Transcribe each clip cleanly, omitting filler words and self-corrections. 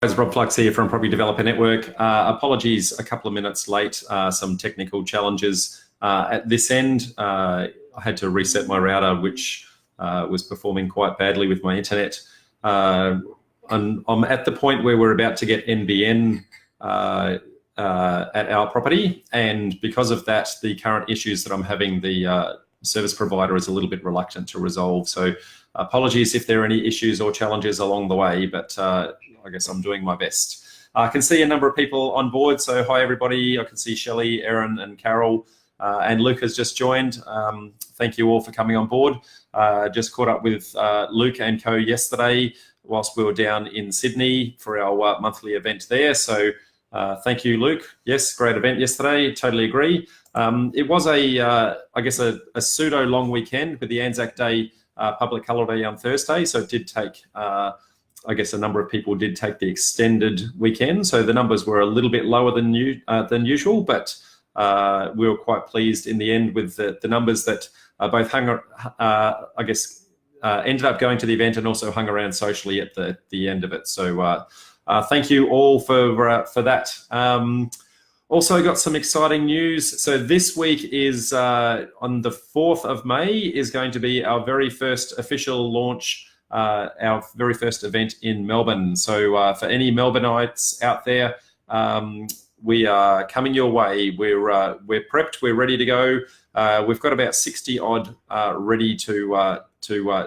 Rob Flux here from Property Developer Network. Apologies, a couple of minutes late, some technical challenges at this end. I had to reset my router, which was performing quite badly with my internet. I'm at the point where we're about to get NBN at our property, and because of that, the current issues that I'm having, the service provider is a little bit reluctant to resolve. So apologies if there are any issues or challenges along the way, but I guess I'm doing my best. I can see a number of people on board, so hi everybody. I can see Shelley, Erin and Carol, and Luke has just joined. Thank you all for coming on board. Just caught up with Luke and co yesterday whilst we were down in Sydney for our monthly event there. So thank you, Luke. Yes, great event yesterday, totally agree. It was I guess a pseudo long weekend with the Anzac Day public holiday on Thursday, so it did take I guess a number of people did take the extended weekend, so the numbers were a little bit lower than usual, but we were quite pleased in the end with the numbers that both I guess ended up going to the event and also hung around socially at the end of it. So thank you all for that. Also got some exciting news. So this week is on the 4th of May is going to be our very first official launch, our very first event in Melbourne. So for any Melbourneites out there, we are coming your way. We're prepped, we're ready to go. We've got about 60 odd ready to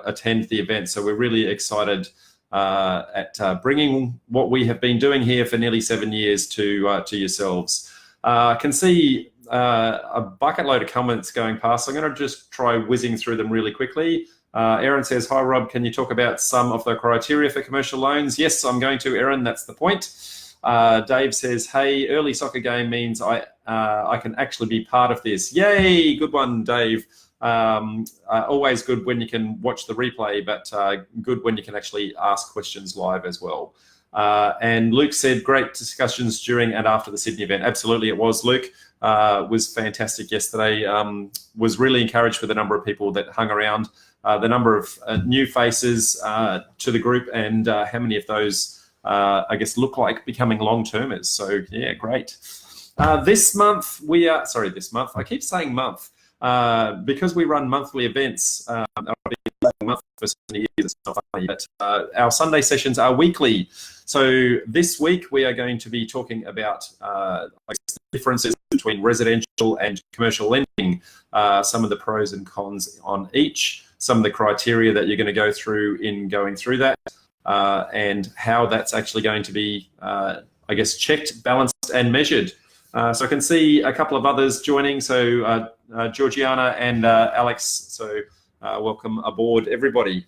attend the event. So we're really excited at bringing what we have been doing here for nearly 7 years to yourselves. I can see a bucket load of comments going past. I'm going to just try whizzing through them really quickly. Erin says, hi Rob, can you talk about some of the criteria for commercial loans? Yes, I'm going to, Erin, that's the point. Dave says, hey, early soccer game means I can actually be part of this. Yay, good one, Dave. Always good when you can watch the replay, but good when you can actually ask questions live as well. And Luke said, great discussions during and after the Sydney event. Absolutely, it was, Luke. Was fantastic yesterday. Was really encouraged with the number of people that hung around, the number of new faces to the group, and how many of those, I guess, look like becoming long-termers. So, yeah, great. This month, I keep saying month, because we run monthly events. Month for 70 years, it's not funny, but our Sunday sessions are weekly. So this week we are going to be talking about the differences between residential and commercial lending, some of the pros and cons on each, some of the criteria that you're going to go through in going through that, and how that's actually going to be, I guess, checked, balanced and measured. So I can see a couple of others joining, so Georgiana and Alex, so welcome aboard, everybody.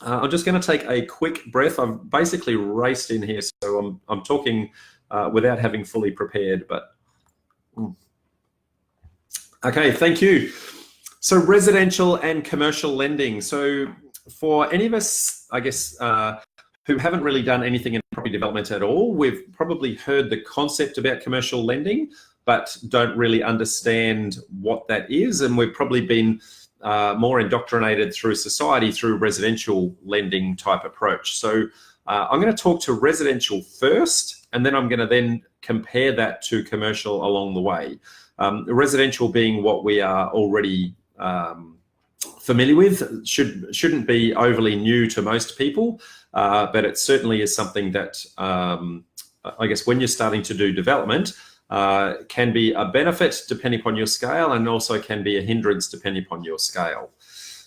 I'm just going to take a quick breath. I've basically raced in here, so I'm talking without having fully prepared, but okay, thank you. So residential and commercial lending. So for any of us, I guess, who haven't really done anything in property development at all, we've probably heard the concept about commercial lending, but don't really understand what that is, and we've probably been more indoctrinated through society through residential lending type approach. So I'm going to talk to residential first, and then I'm going to then compare that to commercial along the way. Residential being what we are already familiar with, shouldn't be overly new to most people, but it certainly is something that I guess when you're starting to do development, can be a benefit depending upon your scale, and also can be a hindrance depending upon your scale.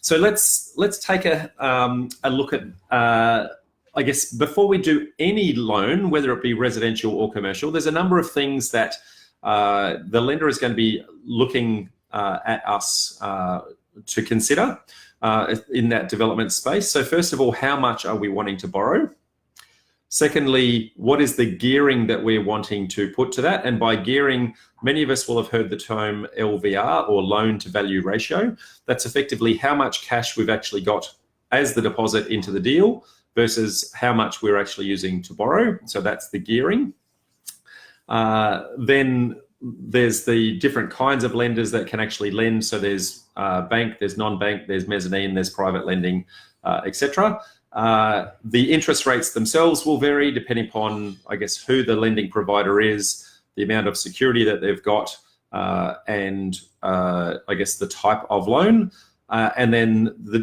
So let's take a look at, I guess, before we do any loan, whether it be residential or commercial, there's a number of things that the lender is going to be looking at us to consider in that development space. So first of all, how much are we wanting to borrow? Secondly, what is the gearing that we're wanting to put to that? And by gearing, many of us will have heard the term LVR, or loan to value ratio. That's effectively how much cash we've actually got as the deposit into the deal versus how much we're actually using to borrow. So that's the gearing. Then there's the different kinds of lenders that can actually lend. So there's bank, there's non-bank, there's mezzanine, there's private lending, etc. The interest rates themselves will vary depending upon, I guess, who the lending provider is, the amount of security that they've got, and I guess the type of loan. And then the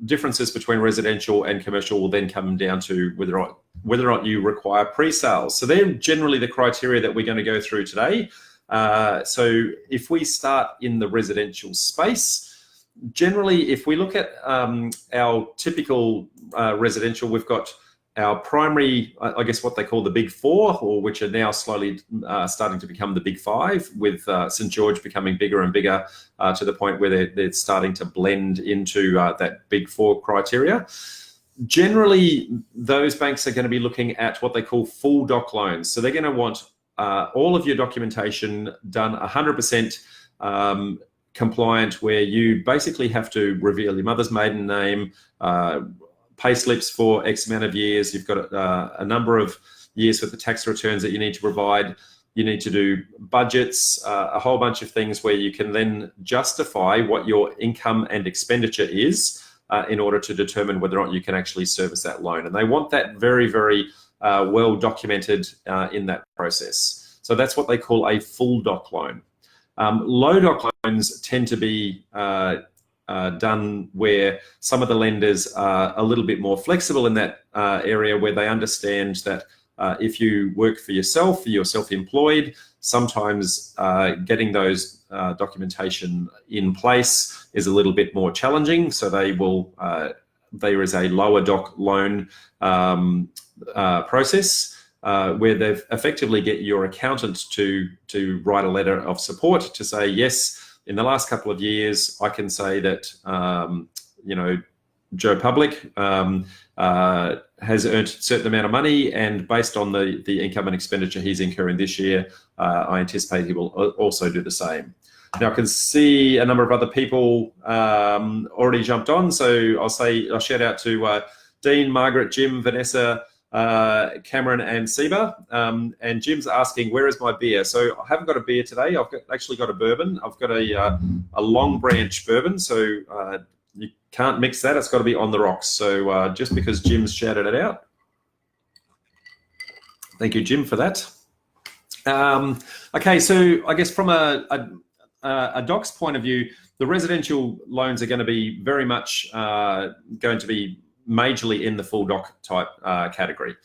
differences between residential and commercial will then come down to whether or not you require pre-sales. So they're generally the criteria that we're going to go through today. So if we start in the residential space, generally, if we look at our typical residential, we've got our primary, I guess what they call the big four, or which are now slowly starting to become the big five, with St. George becoming bigger and bigger to the point where they're starting to blend into that big four criteria. Generally, those banks are going to be looking at what they call full doc loans. So they're going to want all of your documentation done 100% compliant, where you basically have to reveal your mother's maiden name, pay slips for X amount of years. You've got a number of years with the tax returns that you need to provide. You need to do budgets, a whole bunch of things where you can then justify what your income and expenditure is in order to determine whether or not you can actually service that loan. And they want that very, very well documented in that process. So that's what they call a full doc loan. Low doc loans tend to be done where some of the lenders are a little bit more flexible in that area, where they understand that if you work for yourself, you're self-employed, sometimes getting those documentation in place is a little bit more challenging. So they will, there is a lower doc loan process where they've effectively get your accountant to write a letter of support to say, yes, in the last couple of years, I can say that, you know, Joe Public has earned a certain amount of money, and based on the income and expenditure he's incurring this year, I anticipate he will also do the same. Now, I can see a number of other people already jumped on, so I'll shout out to Dean, Margaret, Jim, Vanessa, Cameron and Seba, and Jim's asking, where is my beer? So I haven't got a beer today. I've actually got a bourbon. I've got a Long Branch bourbon, so you can't mix that. It's got to be on the rocks. So just because Jim's shouted it out, thank you, Jim, for that. Okay, so I guess from a doc's point of view, the residential loans are going to be very much going to be majorly in the full doc type category.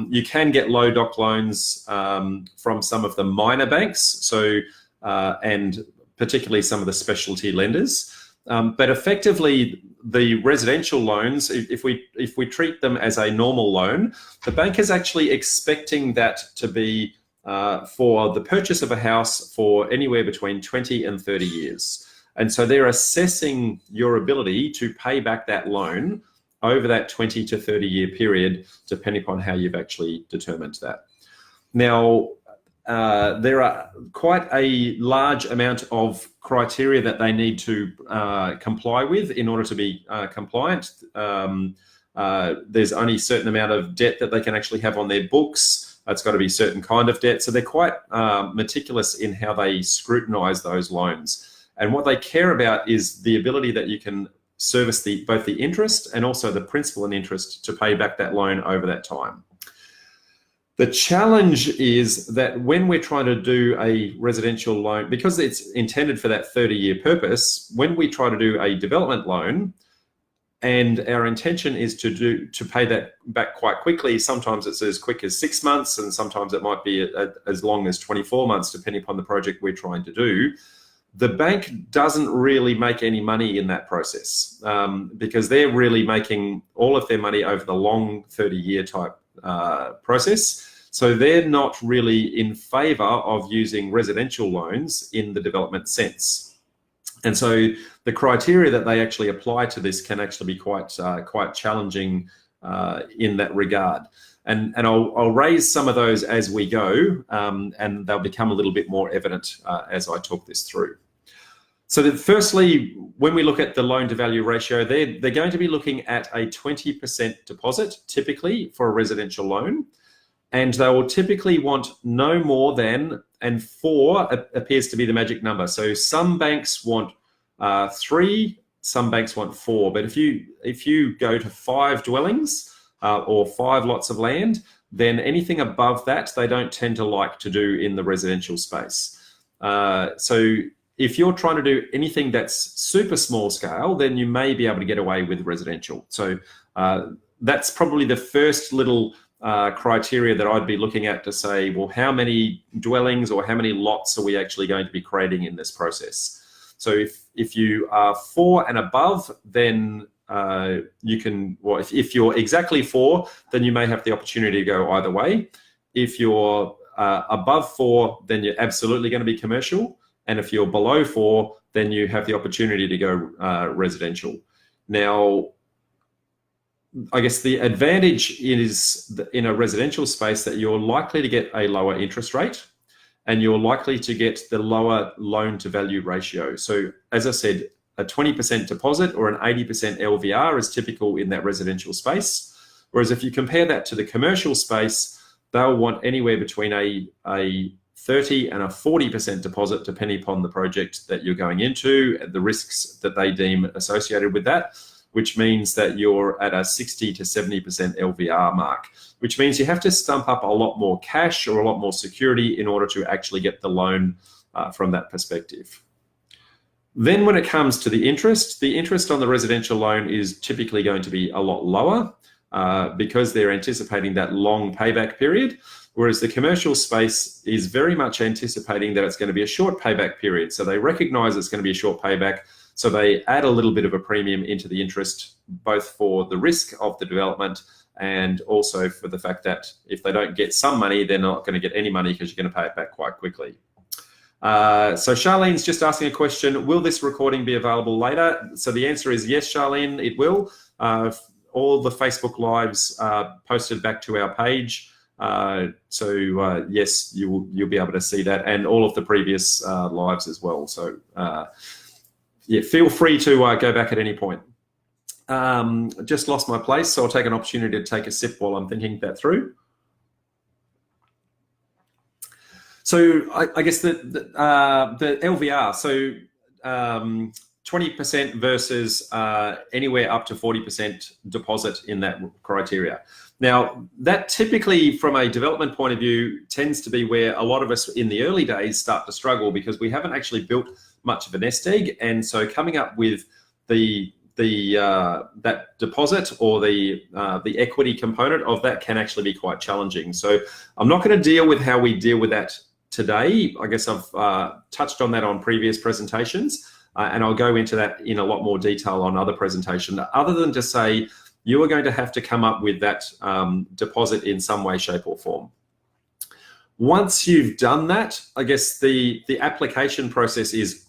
You can get low doc loans from some of the minor banks, so and particularly some of the specialty lenders. But effectively, the residential loans, if we treat them as a normal loan, the bank is actually expecting that to be for the purchase of a house for anywhere between 20 and 30 years. And so they're assessing your ability to pay back that loan over that 20 to 30 year period, depending upon how you've actually determined that. Now, there are quite a large amount of criteria that they need to comply with in order to be compliant. There's only a certain amount of debt that they can actually have on their books. It's got to be a certain kind of debt. So they're quite meticulous in how they scrutinize those loans. And what they care about is the ability that you can service both the interest and also the principal and interest to pay back that loan over that time. The challenge is that when we're trying to do a residential loan, because it's intended for that 30-year purpose, when we try to do a development loan and our intention is to pay that back quite quickly, sometimes it's as quick as 6 months and sometimes it might be as long as 24 months, depending upon the project we're trying to do. The bank doesn't really make any money in that process because they're really making all of their money over the long 30-year type process. So they're not really in favor of using residential loans in the development sense. And so the criteria that they actually apply to this can actually be quite challenging in that regard. And I'll raise some of those as we go, and they'll become a little bit more evident as I talk this through. So firstly, when we look at the loan to value ratio, they're going to be looking at a 20% deposit, typically for a residential loan. And they will typically want no more than, and 4 appears to be the magic number. So some banks want 3 some banks want 4, but if you go to 5 dwellings or 5 lots of land, then anything above that they don't tend to like to do in the residential space. So if you're trying to do anything that's super small scale, then you may be able to get away with residential. So that's probably the first little criteria that I'd be looking at to say, well, how many dwellings or how many lots are we actually going to be creating in this process? So if you are 4 and above, then you can, well, if you're exactly 4, then you may have the opportunity to go either way. If you're above 4, then you're absolutely going to be commercial. And if you're below 4, then you have the opportunity to go residential. Now, I guess the advantage is in a residential space that you're likely to get a lower interest rate and you're likely to get the lower loan to value ratio. So as I said, a 20% deposit or an 80% LVR is typical in that residential space. Whereas if you compare that to the commercial space, they'll want anywhere between a 30 and a 40% deposit, depending upon the project that you're going into and the risks that they deem associated with that, which means that you're at a 60 to 70% LVR mark, which means you have to stump up a lot more cash or a lot more security in order to actually get the loan from that perspective. Then when it comes to the interest on the residential loan is typically going to be a lot lower because they're anticipating that long payback period, whereas the commercial space is very much anticipating that it's going to be a short payback period. So they recognize it's going to be a short payback, so they add a little bit of a premium into the interest, both for the risk of the development and also for the fact that if they don't get some money, they're not going to get any money because you're going to pay it back quite quickly. So Charlene's just asking a question, will this recording be available later? So the answer is yes, Charlene, it will. All the Facebook Lives are posted back to our page. So yes, you'll be able to see that and all of the previous lives as well. So yeah, feel free to go back at any point. Just lost my place, so I'll take an opportunity to take a sip while I'm thinking that through. So I guess the LVR, so 20% versus anywhere up to 40% deposit in that criteria. Now, that typically, from a development point of view, tends to be where a lot of us in the early days start to struggle because we haven't actually built much of a nest egg, and so coming up with that deposit or the equity component of that can actually be quite challenging. So I'm not going to deal with how we deal with that today. I guess I've touched on that on previous presentations, and I'll go into that in a lot more detail on other presentations, other than to say you are going to have to come up with that deposit in some way, shape or form. Once you've done that, I guess the application process is,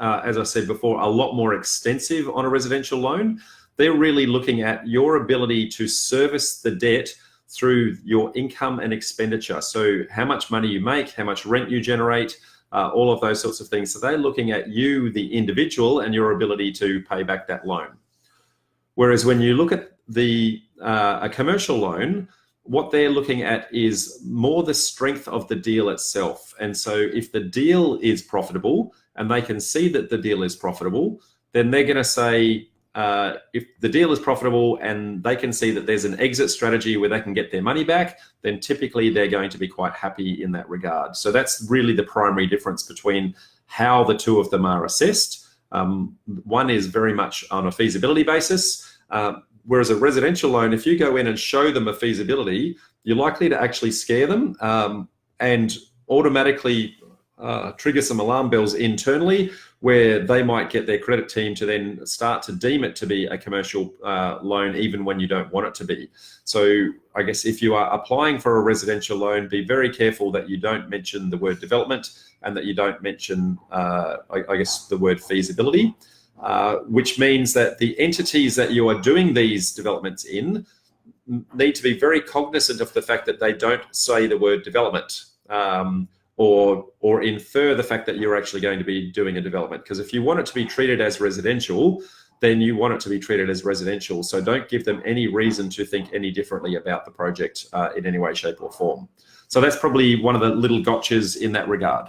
as I said before, a lot more extensive on a residential loan. They're really looking at your ability to service the debt through your income and expenditure. So how much money you make, how much rent you generate, all of those sorts of things. So they're looking at you, the individual, and your ability to pay back that loan. Whereas when you look at a commercial loan, what they're looking at is more the strength of the deal itself. And so if the deal is profitable and they can see that the deal is profitable, then they're going to say, if the deal is profitable and they can see that there's an exit strategy where they can get their money back, then typically they're going to be quite happy in that regard. So that's really the primary difference between how the two of them are assessed. One is very much on a feasibility basis, whereas a residential loan, if you go in and show them a feasibility, you're likely to actually scare them and automatically trigger some alarm bells internally, where they might get their credit team to then start to deem it to be a commercial loan, even when you don't want it to be. So I guess if you are applying for a residential loan, be very careful that you don't mention the word development and that you don't mention, I guess, the word feasibility. Which means that the entities that you are doing these developments in need to be very cognizant of the fact that they don't say the word development or infer the fact that you're actually going to be doing a development. Because if you want it to be treated as residential, then you want it to be treated as residential. So don't give them any reason to think any differently about the project in any way, shape or form. So that's probably one of the little gotchas in that regard.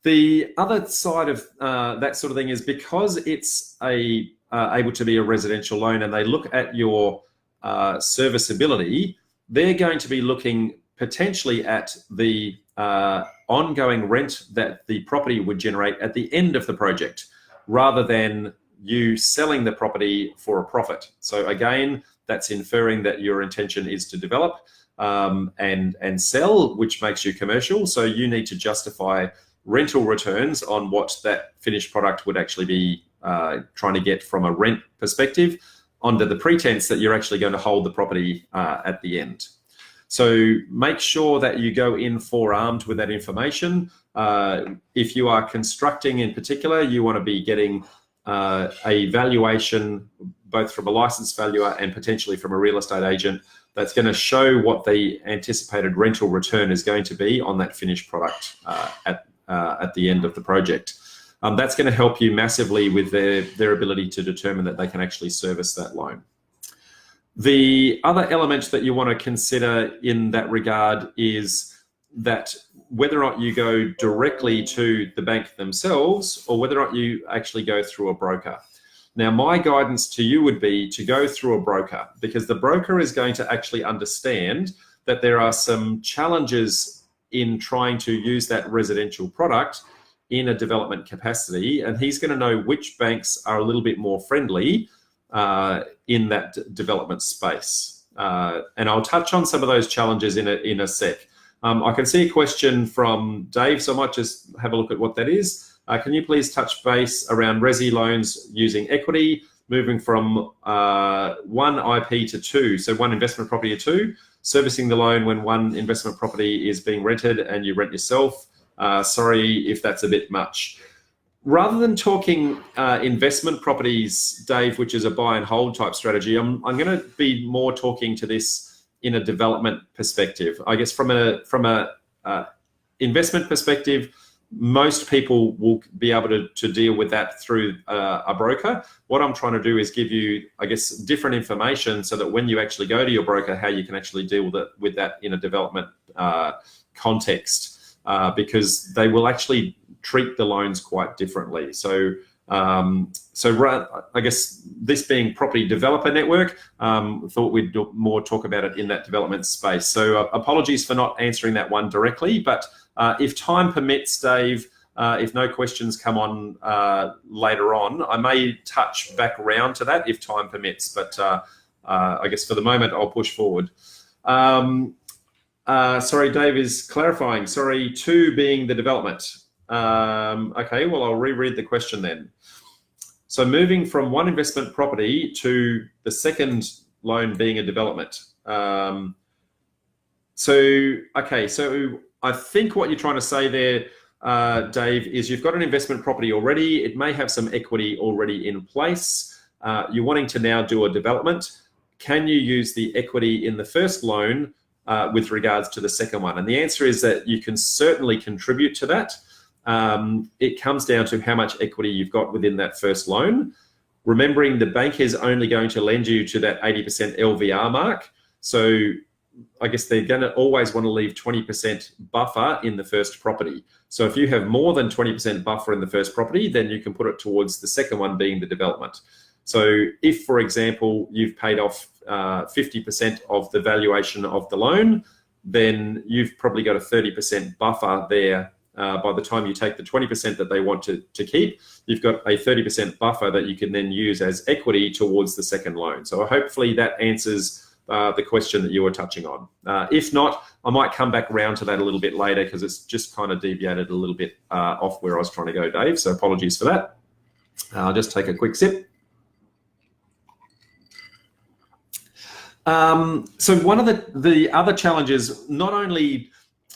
The other side of that sort of thing is because it's able to be a residential loan and they look at your serviceability, they're going to be looking potentially at the ongoing rent that the property would generate at the end of the project, rather than you selling the property for a profit. So again, that's inferring that your intention is to develop and sell, which makes you commercial. So you need to justify rental returns on what that finished product would actually be trying to get from a rent perspective, under the pretense that you're actually going to hold the property at the end. So make sure that you go in forearmed with that information. If you are constructing in particular, you want to be getting a valuation both from a licensed valuer and potentially from a real estate agent that's going to show what the anticipated rental return is going to be on that finished product at the end of the project. That's going to help you massively with their ability to determine that they can actually service that loan. The other element that you want to consider in that regard is that whether or not you go directly to the bank themselves or whether or not you actually go through a broker. Now, my guidance to you would be to go through a broker, because the broker is going to actually understand that there are some challenges in trying to use that residential product in a development capacity, and he's going to know which banks are a little bit more friendly in that development space. And I'll touch on some of those challenges in a sec. I can see a question from Dave, so I might just have a look at what that is. Can you please touch base around resi loans using equity, moving from one IP to two, so one investment property to two, servicing the loan when one investment property is being rented and you rent yourself? Sorry if that's a bit much. Rather than talking investment properties, Dave, which is a buy and hold type strategy, I'm going to be more talking to this in a development perspective. I guess from a investment perspective, most people will be able to deal with that through a broker. What I'm trying to do is give you, I guess, different information so that when you actually go to your broker, how you can actually deal with that in a development context, because they will actually treat the loans quite differently. So I guess this being Property Developer Network, thought we'd more talk about it in that development space. So apologies for not answering that one directly, but if time permits, Dave, if no questions come on later on, I may touch back around to that if time permits, but I guess for the moment I'll push forward. Sorry, Dave is clarifying. Sorry, two being the development. Okay, well, I'll reread the question then. So moving from one investment property to the second loan being a development. So I think what you're trying to say there, Dave, is you've got an investment property already. It may have some equity already in place. You're wanting to now do a development. Can you use the equity in the first loan with regards to the second one? And the answer is that you can certainly contribute to that. It comes down to how much equity you've got within that first loan. Remembering the bank is only going to lend you to that 80% LVR mark. So I guess they're going to always want to leave 20% buffer in the first property. So if you have more than 20% buffer in the first property, then you can put it towards the second one being the development. So if, for example, you've paid off 50% of the valuation of the loan, then you've probably got a 30% buffer there. By the time you take the 20% that they want to keep, you've got a 30% buffer that you can then use as equity towards the second loan. So hopefully that answers the question that you were touching on. If not, I might come back around to that a little bit later because it's just kind of deviated a little bit off where I was trying to go, Dave. So apologies for that. I'll just take a quick sip. So one of the other challenges, not only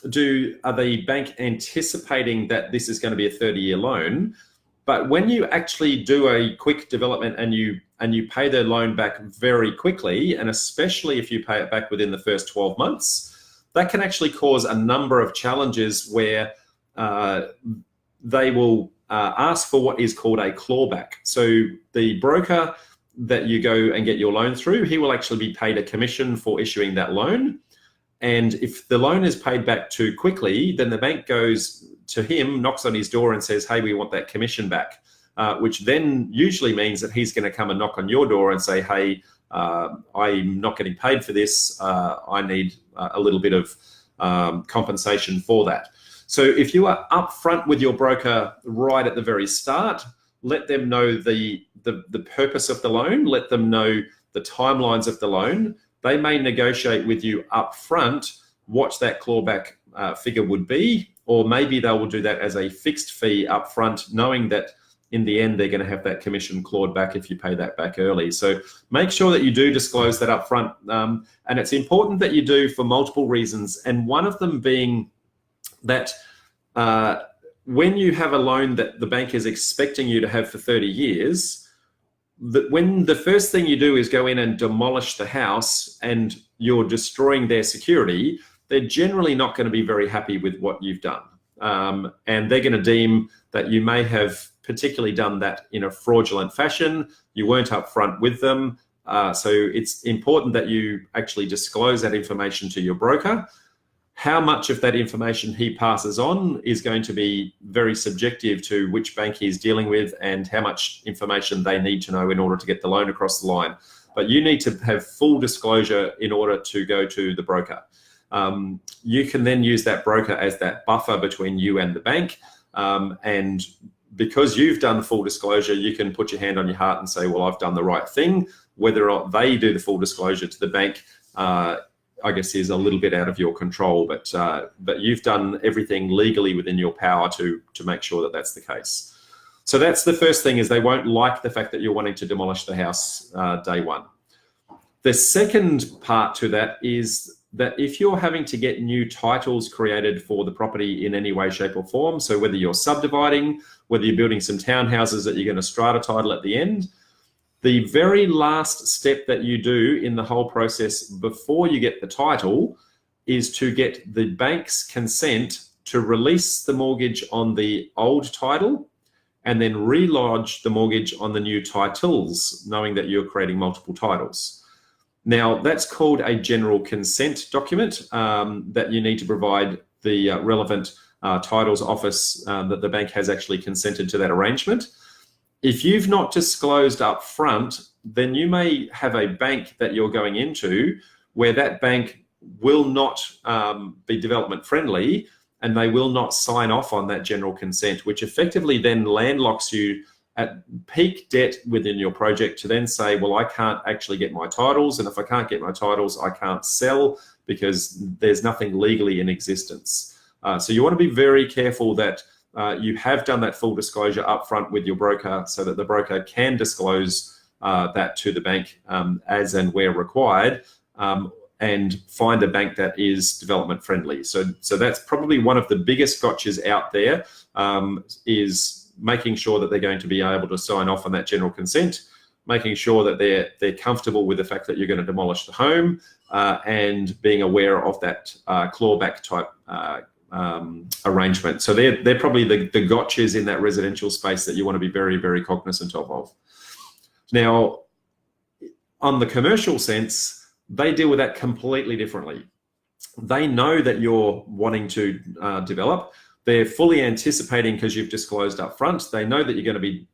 are the bank anticipating that this is going to be a 30-year loan, but when you actually do a quick development and you pay the loan back very quickly, and especially if you pay it back within the first 12 months, that can actually cause a number of challenges where they will ask for what is called a clawback. So the broker that you go and get your loan through, he will actually be paid a commission for issuing that loan. And if the loan is paid back too quickly, then the bank goes to him, knocks on his door and says, hey, we want that commission back, which then usually means that he's going to come and knock on your door and say, hey, I'm not getting paid for this. I need a little bit of compensation for that. So if you are upfront with your broker right at the very start, let them know the purpose of the loan, let them know the timelines of the loan. They may negotiate with you upfront what that clawback figure would be, or maybe they will do that as a fixed fee upfront, knowing that in the end they're going to have that commission clawed back if you pay that back early. So make sure that you do disclose that upfront, and it's important that you do for multiple reasons. And one of them being that when you have a loan that the bank is expecting you to have for 30 years, when the first thing you do is go in and demolish the house and you're destroying their security, they're generally not going to be very happy with what you've done. And they're going to deem that you may have particularly done that in a fraudulent fashion. You weren't upfront with them. So it's important that you actually disclose that information to your broker. How much of that information he passes on is going to be very subjective to which bank he's dealing with and how much information they need to know in order to get the loan across the line. But you need to have full disclosure in order to go to the broker. You can then use that broker as that buffer between you and the bank. And because you've done full disclosure, you can put your hand on your heart and say, well, I've done the right thing. Whether or not they do the full disclosure to the bank, I guess is a little bit out of your control, but you've done everything legally within your power to make sure that that's the case. So that's the first thing, is they won't like the fact that you're wanting to demolish the house day one. The second part to that is that if you're having to get new titles created for the property in any way, shape or form, so whether you're subdividing, whether you're building some townhouses that you're going to strata title at the end, the very last step that you do in the whole process before you get the title is to get the bank's consent to release the mortgage on the old title and then relodge the mortgage on the new titles, knowing that you're creating multiple titles. Now, that's called a general consent document that you need to provide the relevant titles office that the bank has actually consented to that arrangement. If you've not disclosed up front, then you may have a bank that you're going into where that bank will not be development friendly, and they will not sign off on that general consent, which effectively then landlocks you at peak debt within your project to then say, well, I can't actually get my titles, and if I can't get my titles, I can't sell because there's nothing legally in existence. So you want to be very careful that you have done that full disclosure upfront with your broker so that the broker can disclose that to the bank as and where required, and find a bank that is development friendly. So that's probably one of the biggest gotchas out there, is making sure that they're going to be able to sign off on that general consent, making sure that they're comfortable with the fact that you're going to demolish the home, and being aware of that clawback type arrangement. So they're probably the gotchas in that residential space that you want to be very, very cognizant of. Now, on the commercial sense, they deal with that completely differently. They know that you're wanting to develop. They're fully anticipating, because you've disclosed up front, they know that you're going to be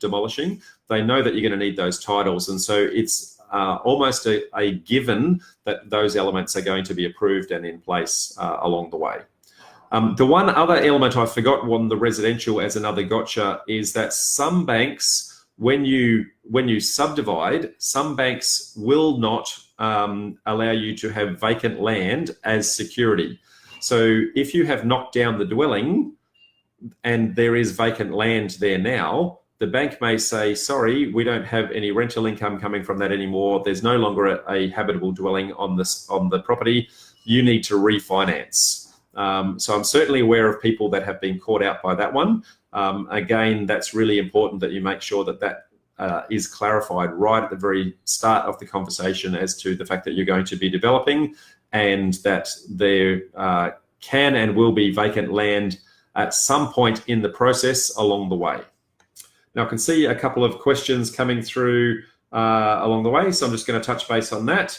demolishing. They know that you're going to need those titles. And so it's almost a given that those elements are going to be approved and in place along the way. The one other element I forgot on the residential as another gotcha is that some banks, when you subdivide, some banks will not allow you to have vacant land as security. So if you have knocked down the dwelling and there is vacant land there now, the bank may say, sorry, we don't have any rental income coming from that anymore. There's no longer a habitable dwelling on the property. You need to refinance. So I'm certainly aware of people that have been caught out by that one. Again, that's really important that you make sure that is clarified right at the very start of the conversation as to the fact that you're going to be developing, and that there can and will be vacant land at some point in the process along the way. Now, I can see a couple of questions coming through along the way, so I'm just going to touch base on that.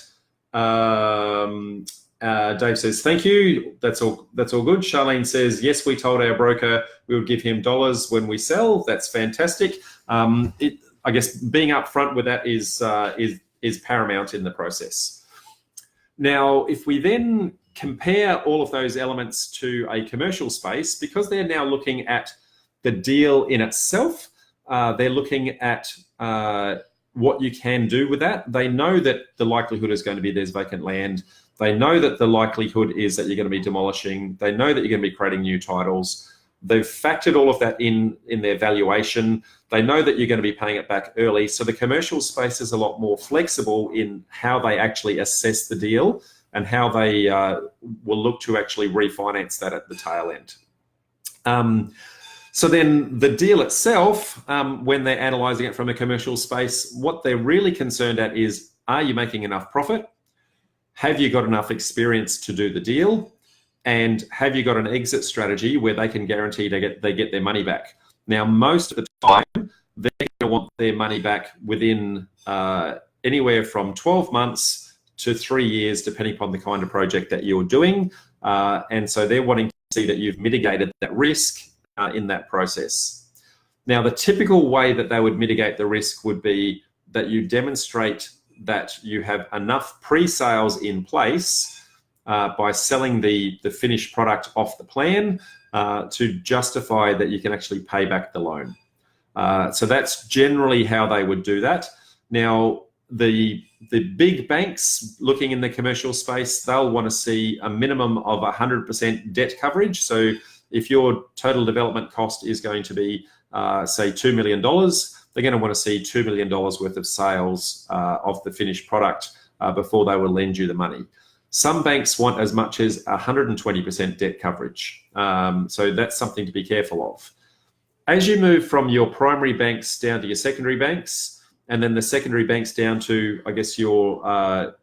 Dave says, thank you. That's all good. Charlene says, yes, we told our broker we would give him dollars when we sell. That's fantastic. I guess being upfront with that is paramount in the process. Now, if we then compare all of those elements to a commercial space, because they're now looking at the deal in itself, they're looking at what you can do with that. They know that the likelihood is going to be there's vacant land. They know that the likelihood is that you're going to be demolishing. They know that you're going to be creating new titles. They've factored all of that in their valuation. They know that you're going to be paying it back early. So the commercial space is a lot more flexible in how they actually assess the deal and how they will look to actually refinance that at the tail end. So then the deal itself, when they're analysing it from a commercial space, what they're really concerned at is, are you making enough profit? Have you got enough experience to do the deal? And have you got an exit strategy where they can guarantee they get their money back? Now, most of the time, they're going to want their money back within anywhere from 12 months to 3 years, depending upon the kind of project that you're doing. And so they're wanting to see that you've mitigated that risk in that process. Now, the typical way that they would mitigate the risk would be that you demonstrate that you have enough pre-sales in place by selling the finished product off the plan to justify that you can actually pay back the loan. So that's generally how they would do that. Now, the big banks looking in the commercial space, they'll want to see a minimum of 100% debt coverage. So if your total development cost is going to be, say, $2 million, they're going to want to see $2 million worth of sales of the finished product before they will lend you the money. Some banks want as much as 120% debt coverage. So that's something to be careful of. As you move from your primary banks down to your secondary banks, and then the secondary banks down to, I guess, your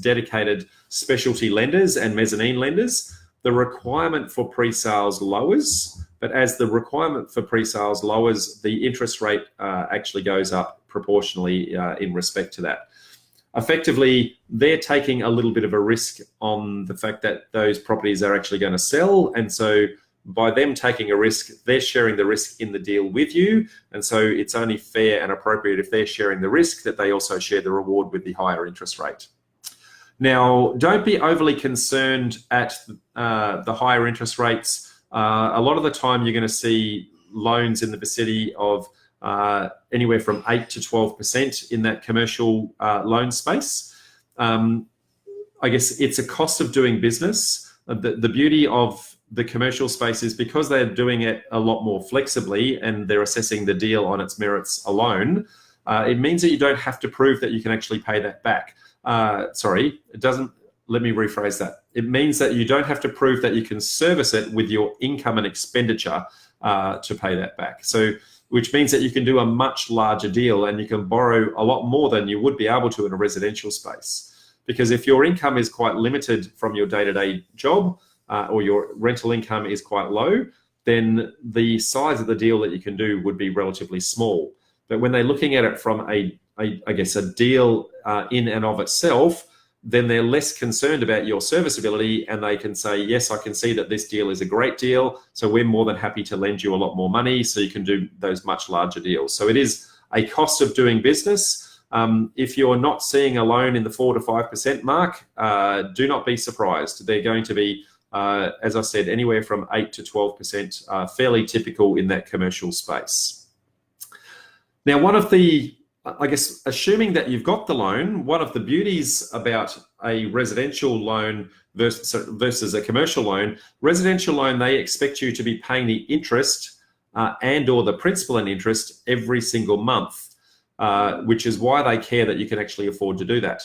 dedicated specialty lenders and mezzanine lenders, the requirement for pre-sales lowers. But as the requirement for pre-sales lowers, the interest rate actually goes up proportionally in respect to that. Effectively, they're taking a little bit of a risk on the fact that those properties are actually going to sell. And so by them taking a risk, they're sharing the risk in the deal with you. And so it's only fair and appropriate if they're sharing the risk that they also share the reward with the higher interest rate. Now, don't be overly concerned at the higher interest rates. A lot of the time you're going to see loans in the vicinity of anywhere from 8 to 12% in that commercial loan space. I guess it's a cost of doing business. The beauty of the commercial space is because they're doing it a lot more flexibly and they're assessing the deal on its merits alone, it means that you don't have to prove that you can actually pay that back. Sorry, it doesn't. Let me rephrase that. It means that you don't have to prove that you can service it with your income and expenditure to pay that back. So, which means that you can do a much larger deal and you can borrow a lot more than you would be able to in a residential space. Because if your income is quite limited from your day-to-day job or your rental income is quite low, then the size of the deal that you can do would be relatively small. But when they're looking at it from I guess a deal in and of itself, then they're less concerned about your serviceability and they can say, yes, I can see that this deal is a great deal. So we're more than happy to lend you a lot more money so you can do those much larger deals. So it is a cost of doing business. If you're not seeing a loan in the 4 to 5% mark, do not be surprised. They're going to be, as I said, anywhere from 8 to 12%, fairly typical in that commercial space. Now, one of the, I guess, assuming that you've got the loan, one of the beauties about a residential loan versus a commercial loan, residential loan, they expect you to be paying the interest and or the principal and interest every single month, which is why they care that you can actually afford to do that.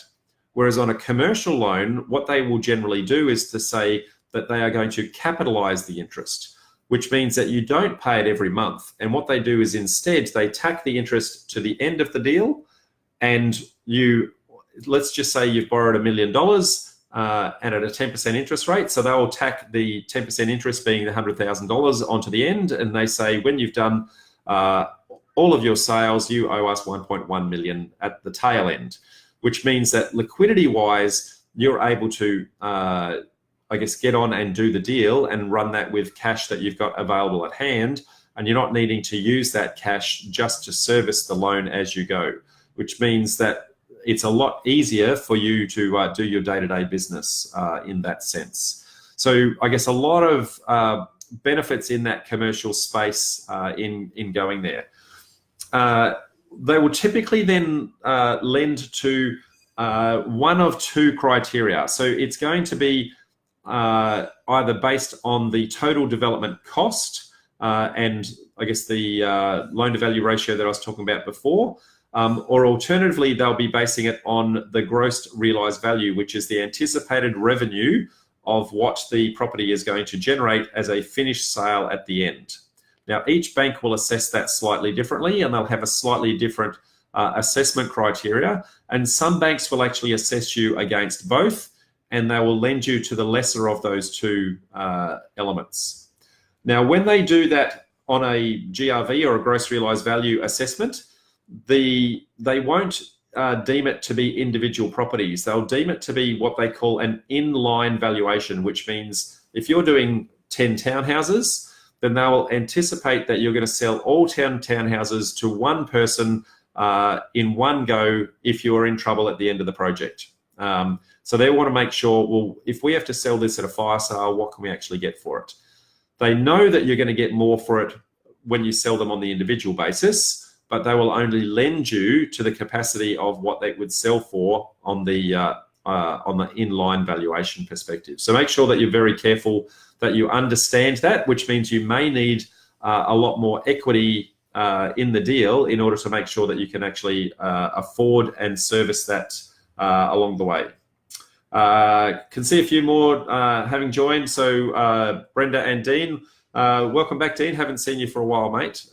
Whereas on a commercial loan, what they will generally do is to say that they are going to capitalize the interest, which means that you don't pay it every month. And what they do is instead they tack the interest to the end of the deal, and let's just say you've borrowed $1 million and at a 10% interest rate. So they will tack the 10% interest being the $100,000 onto the end. And they say, when you've done all of your sales, you owe us 1.1 million at the tail end, which means that liquidity wise, you're able to, I guess, get on and do the deal and run that with cash that you've got available at hand, and you're not needing to use that cash just to service the loan as you go, which means that it's a lot easier for you to do your day-to-day business in that sense. So I guess a lot of benefits in that commercial space in going there. They will typically then lend to one of two criteria. So it's going to be either based on the total development cost and I guess the loan to value ratio that I was talking about before, or alternatively, they'll be basing it on the gross realized value, which is the anticipated revenue of what the property is going to generate as a finished sale at the end. Now, each bank will assess that slightly differently, and they'll have a slightly different assessment criteria. And some banks will actually assess you against both, and they will lend you to the lesser of those two elements. Now, when they do that on a GRV or a gross realized value assessment, they won't deem it to be individual properties. They'll deem it to be what they call an inline valuation, which means if you're doing 10 townhouses, then they will anticipate that you're going to sell all 10 townhouses to one person in one go if you're in trouble at the end of the project. So they want to make sure, well, if we have to sell this at a fire sale, what can we actually get for it? They know that you're going to get more for it when you sell them on the individual basis, but they will only lend you to the capacity of what they would sell for on the inline valuation perspective. So make sure that you're very careful that you understand that, which means you may need a lot more equity in the deal in order to make sure that you can actually afford and service that along the way. Can see a few more having joined. So Brenda and Dean, welcome back, Dean. Haven't seen you for a while, mate.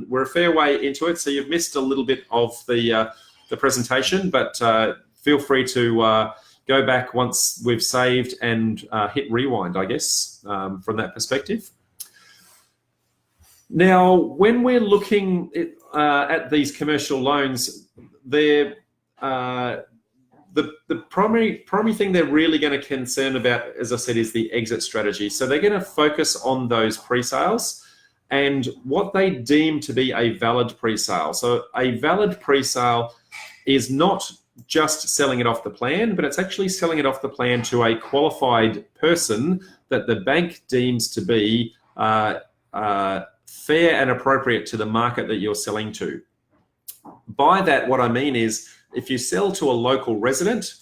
We're a fair way into it, so you've missed a little bit of the presentation, but feel free to go back once we've saved and hit rewind, I guess, from that perspective. Now, when we're looking at these commercial loans, they're the primary thing they're really going to concern about, as I said, is the exit strategy. So they're going to focus on those pre-sales and what they deem to be a valid pre-sale. So a valid pre-sale is not just selling it off the plan, but it's actually selling it off the plan to a qualified person that the bank deems to be fair and appropriate to the market that you're selling to. By that, what I mean is, if you sell to a local resident,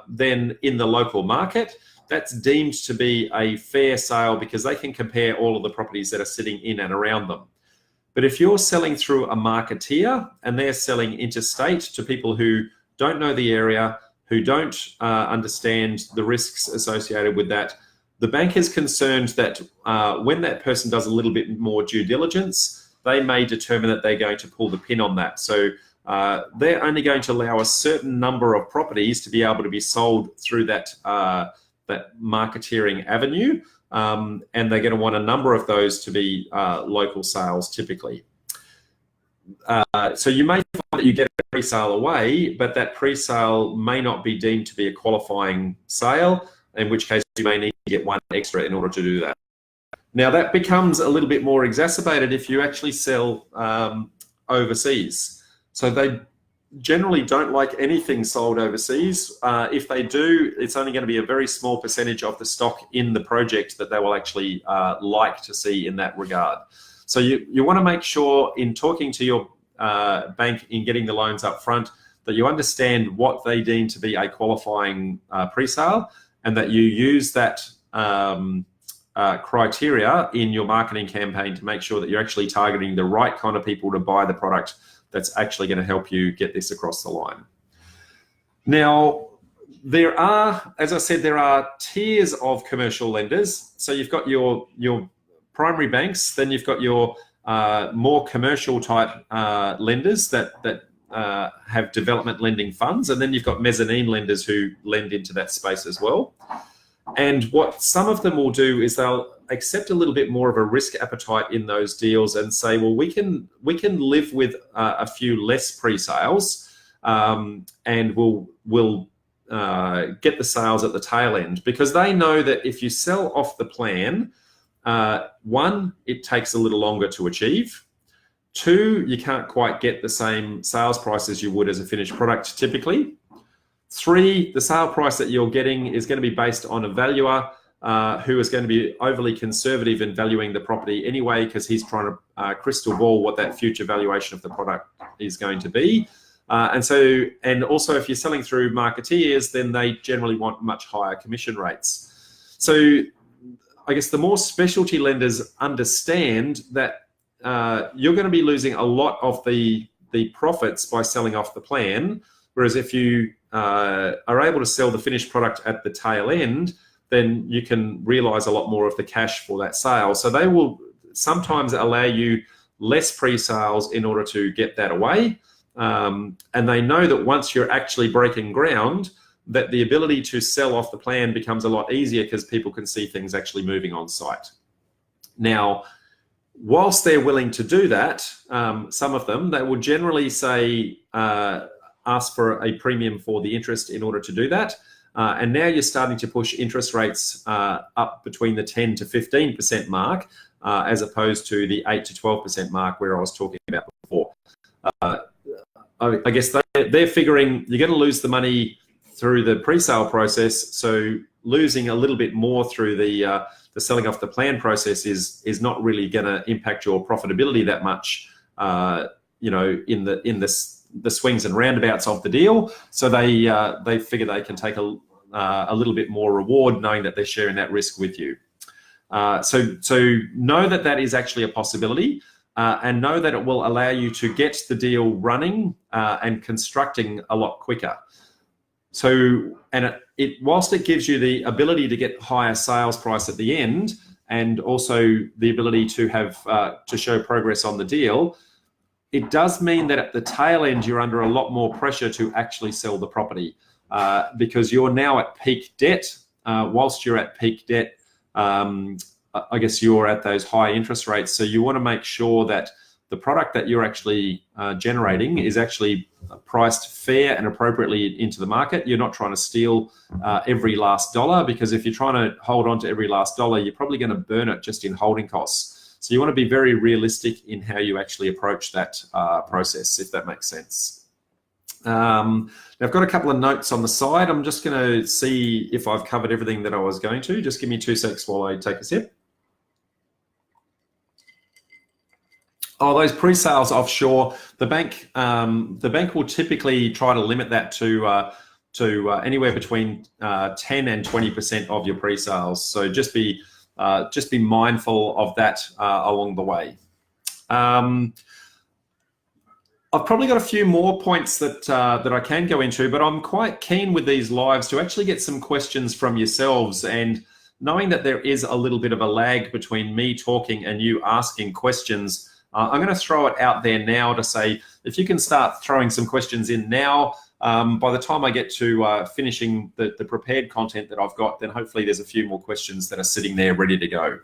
then in the local market, that's deemed to be a fair sale because they can compare all of the properties that are sitting in and around them. But if you're selling through a marketeer and they're selling interstate to people who don't know the area, who don't understand the risks associated with that, the bank is concerned that when that person does a little bit more due diligence, they may determine that they're going to pull the pin on that. So they're only going to allow a certain number of properties to be able to be sold through that that marketeering avenue, and they're going to want a number of those to be local sales typically. So you may find that you get a pre-sale away, but that pre-sale may not be deemed to be a qualifying sale, in which case you may need to get one extra in order to do that. Now that becomes a little bit more exacerbated if you actually sell overseas. So they generally don't like anything sold overseas. If they do, it's only going to be a very small percentage of the stock in the project that they will actually like to see in that regard. So you want to make sure in talking to your bank in getting the loans up front that you understand what they deem to be a qualifying pre-sale, and that you use that criteria in your marketing campaign to make sure that you're actually targeting the right kind of people to buy the product that's actually going to help you get this across the line. Now, there are, as I said, there are tiers of commercial lenders. So you've got your primary banks, then you've got your more commercial type lenders that have development lending funds, and then you've got mezzanine lenders who lend into that space as well. And what some of them will do is they'll accept a little bit more of a risk appetite in those deals and say, well, we can live with a few less pre-sales, and we'll get the sales at the tail end, because they know that if you sell off the plan, one, it takes a little longer to achieve. Two, you can't quite get the same sales price as you would as a finished product typically. Three, the sale price that you're getting is going to be based on a valuer who is going to be overly conservative in valuing the property anyway, because he's trying to crystal ball what that future valuation of the product is going to be. And also if you're selling through marketeers, then they generally want much higher commission rates. So I guess the more specialty lenders understand that you're going to be losing a lot of the profits by selling off the plan, whereas if you are able to sell the finished product at the tail end, then you can realize a lot more of the cash for that sale. So they will sometimes allow you less pre-sales in order to get that away. And they know that once you're actually breaking ground, that the ability to sell off the plan becomes a lot easier because people can see things actually moving on site. Now, whilst they're willing to do that, some of them, they will generally say, ask for a premium for the interest in order to do that. And now you're starting to push interest rates up between the 10 to 15% mark, as opposed to the 8 to 12% mark where I was talking about before. I guess they're figuring you're going to lose the money through the pre-sale process, so losing a little bit more through the selling off the plan process is not really going to impact your profitability that much, in the swings and roundabouts of the deal. So they figure they can take a little bit more reward knowing that they're sharing that risk with you. So know that is actually a possibility, and know that it will allow you to get the deal running and constructing a lot quicker. So, and whilst it gives you the ability to get higher sales price at the end, and also the ability to have to show progress on the deal, it does mean that at the tail end you're under a lot more pressure to actually sell the property, because you're now at peak debt. Whilst you're at peak debt, I guess you're at those high interest rates. So you want to make sure that the product that you're actually generating is actually priced fair and appropriately into the market. You're not trying to steal every last dollar, because if you're trying to hold on to every last dollar, you're probably going to burn it just in holding costs. So you want to be very realistic in how you actually approach that process, if that makes sense. Now I've got a couple of notes on the side. I'm just going to see if I've covered everything that I was going to. Just give me 2 seconds while I take a sip. Oh, those pre-sales offshore, the bank will typically try to limit that to anywhere between 10 and 20% of your pre-sales. So just be mindful of that along the way. I've probably got a few more points that I can go into, but I'm quite keen with these lives to actually get some questions from yourselves, and knowing that there is a little bit of a lag between me talking and you asking questions. I'm going to throw it out there now to say, if you can start throwing some questions in now, by the time I get to finishing the prepared content that I've got, then hopefully there's a few more questions that are sitting there ready to go.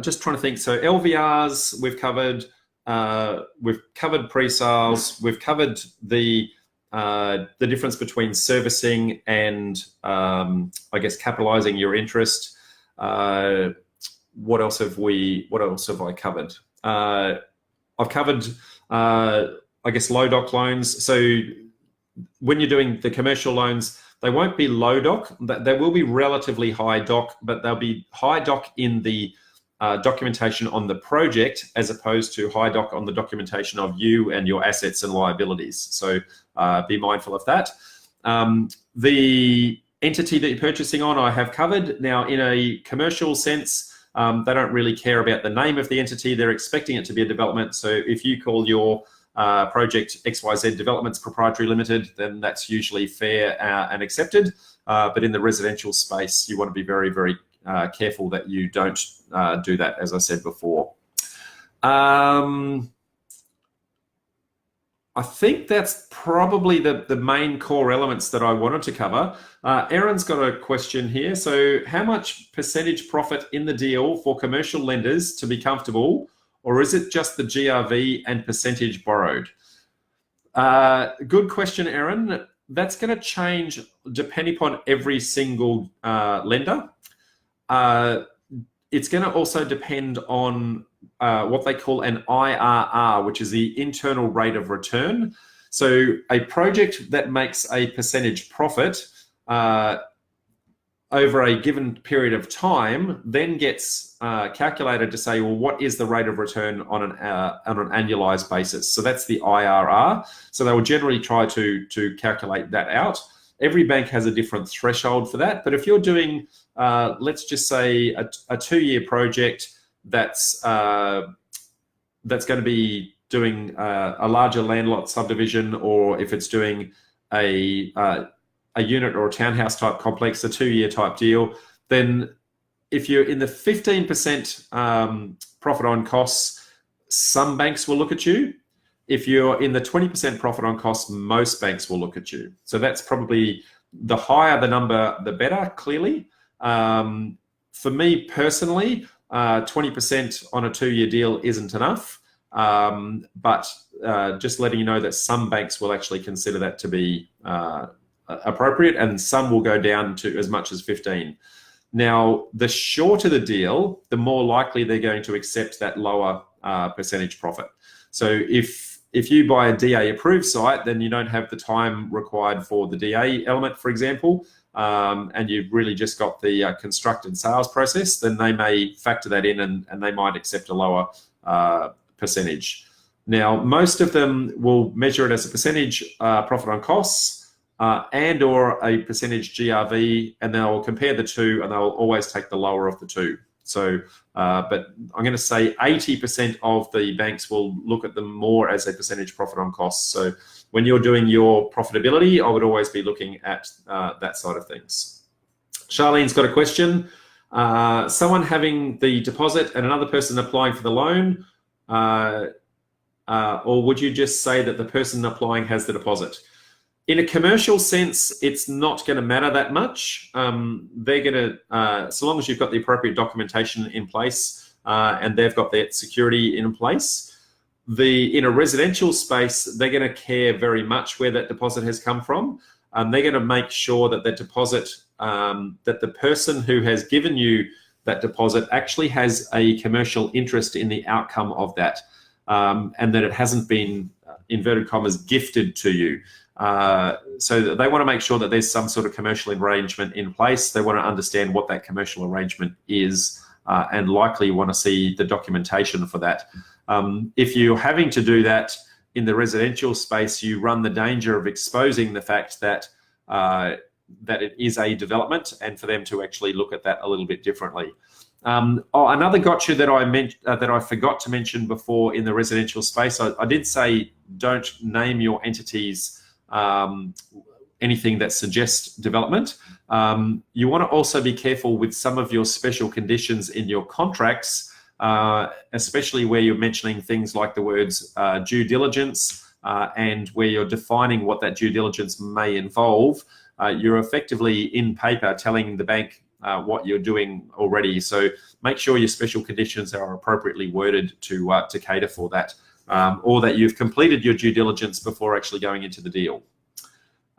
Just trying to think. So LVRs we've covered pre-sales, we've covered the difference between servicing and I guess capitalizing your interest. What else have I covered? I've covered, I guess, low doc loans. So when you're doing the commercial loans, they won't be low doc, but they will be relatively high doc, but they'll be high doc in the documentation on the project, as opposed to high doc on the documentation of you and your assets and liabilities. So be mindful of that. The entity that you're purchasing on, I have covered. Now, in a commercial sense, they don't really care about the name of the entity. They're expecting it to be a development. So if you call your project XYZ Developments Proprietary Limited, then that's usually fair and accepted. But in the residential space, you want to be very, very careful that you don't do that, as I said before. I think that's probably the main core elements that I wanted to cover. Aaron's got a question here. So how much percentage profit in the deal for commercial lenders to be comfortable, or is it just the GRV and percentage borrowed? Good question, Aaron. That's going to change depending upon every single lender. It's going to also depend on what they call an IRR, which is the internal rate of return. So a project that makes a percentage profit over a given period of time then gets calculated to say, well, what is the rate of return on an annualized basis? So that's the IRR. So they will generally try to calculate that out. Every bank has a different threshold for that. But if you're doing, let's just say, a 2-year project that's going to be doing a larger land lot subdivision, or if it's doing a unit or a townhouse type complex, a 2-year type deal, then if you're in the 15% profit on costs, some banks will look at you. If you're in the 20% profit on costs, most banks will look at you. So that's probably, the higher the number, the better, clearly. For me personally, 20% on a 2-year deal isn't enough. But just letting you know that some banks will actually consider that to be appropriate, and some will go down to as much as 15. Now, the shorter the deal, the more likely they're going to accept that lower percentage profit. So if you buy a DA approved site, then you don't have the time required for the DA element, for example, and you've really just got the constructed sales process, then they may factor that in and they might accept a lower percentage. Now, most of them will measure it as a percentage profit on costs, and or a percentage GRV, and they'll compare the two, and they'll always take the lower of the two. So, but I'm going to say 80% of the banks will look at them more as a percentage profit on costs. So when you're doing your profitability, I would always be looking at that side of things. Charlene's got a question. Someone having the deposit and another person applying for the loan, or would you just say that the person applying has the deposit? In a commercial sense, it's not going to matter that much. They're going to, so long as you've got the appropriate documentation in place and they've got that security in place. In a residential space, they're going to care very much where that deposit has come from. They're going to make sure that the deposit, that the person who has given you that deposit actually has a commercial interest in the outcome of that, and that it hasn't been, inverted commas, gifted to you. So they want to make sure that there's some sort of commercial arrangement in place. They want to understand what that commercial arrangement is, and likely want to see the documentation for that. If you're having to do that in the residential space, you run the danger of exposing the fact that that it is a development, and for them to actually look at that a little bit differently. Another gotcha that I forgot to mention before in the residential space, I did say don't name your entities anything that suggests development. You want to also be careful with some of your special conditions in your contracts, especially where you're mentioning things like the words due diligence, and where you're defining what that due diligence may involve. You're effectively in paper telling the bank what you're doing already. So make sure your special conditions are appropriately worded to cater for that. Or that you've completed your due diligence before actually going into the deal.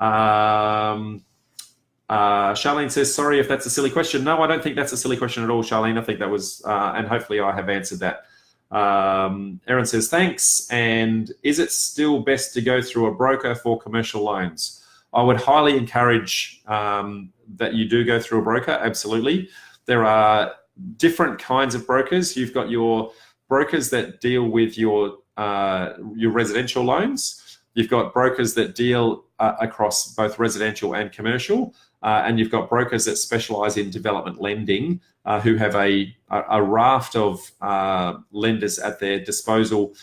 Charlene says, sorry if that's a silly question. No, I don't think that's a silly question at all, Charlene. I think that was, and hopefully I have answered that. Aaron says, thanks. And is it still best to go through a broker for commercial loans? I would highly encourage that you do go through a broker, absolutely. There are different kinds of brokers. You've got your brokers that deal with your residential loans. You've got brokers that deal across both residential and commercial, and you've got brokers that specialize in development lending, who have a raft of lenders at their disposal,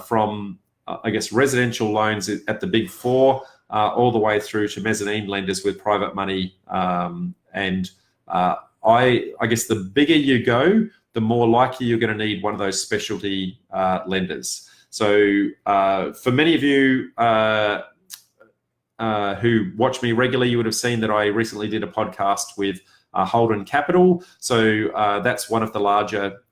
from, I guess, residential loans at the big four, all the way through to mezzanine lenders with private money. I guess the bigger you go, the more likely you're going to need one of those specialty lenders. So for many of you who watch me regularly, you would have seen that I recently did a podcast with Holden Capital. So that's one of the larger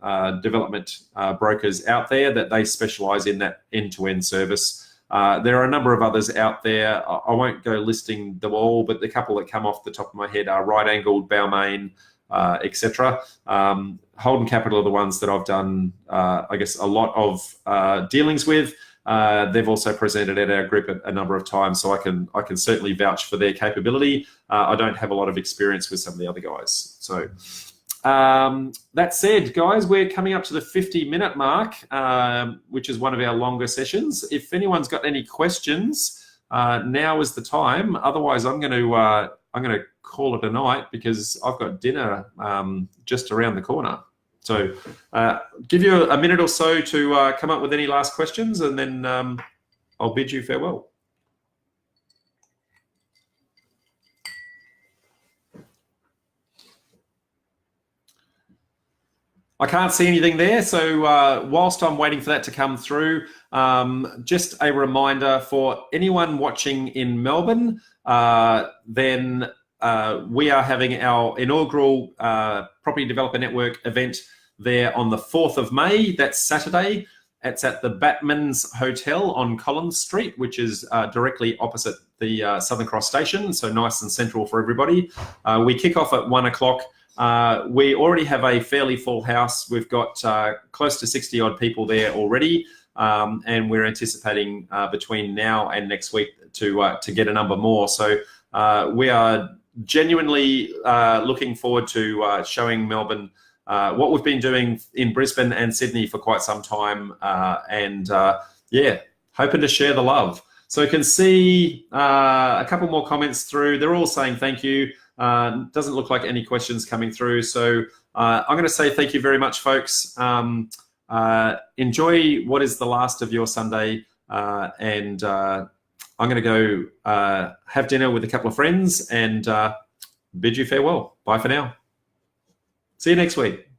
development brokers out there, that they specialize in that end-to-end service. There are a number of others out there. I won't go listing them all, but the couple that come off the top of my head are Right Angled, Balmain, etc. Holden Capital are the ones that I've done, I guess, a lot of dealings with. They've also presented at our group a number of times, so I can certainly vouch for their capability. I don't have a lot of experience with some of the other guys. So that said, guys, we're coming up to the 50-minute mark, which is one of our longer sessions. If anyone's got any questions, now is the time. Otherwise, I'm going to call it a night because I've got dinner just around the corner. So give you a minute or so to come up with any last questions, and then I'll bid you farewell. I can't see anything there, so whilst I'm waiting for that to come through, just a reminder for anyone watching in Melbourne, then we are having our inaugural Property Developer Network event there on the 4th of May. That's Saturday. It's at the Batman's Hotel on Collins Street, which is directly opposite the Southern Cross station, so nice and central for everybody. We kick off at 1 o'clock. We already have a fairly full house. We've got close to 60 odd people there already, and we're anticipating between now and next week to get a number more. So we are genuinely looking forward to showing Melbourne what we've been doing in Brisbane and Sydney for quite some time, and yeah, hoping to share the love. So you can see a couple more comments through. They're all saying thank you. Doesn't look like any questions coming through. So I'm going to say thank you very much, folks. Enjoy what is the last of your Sunday, and I'm going to go have dinner with a couple of friends and bid you farewell. Bye for now. See you next week.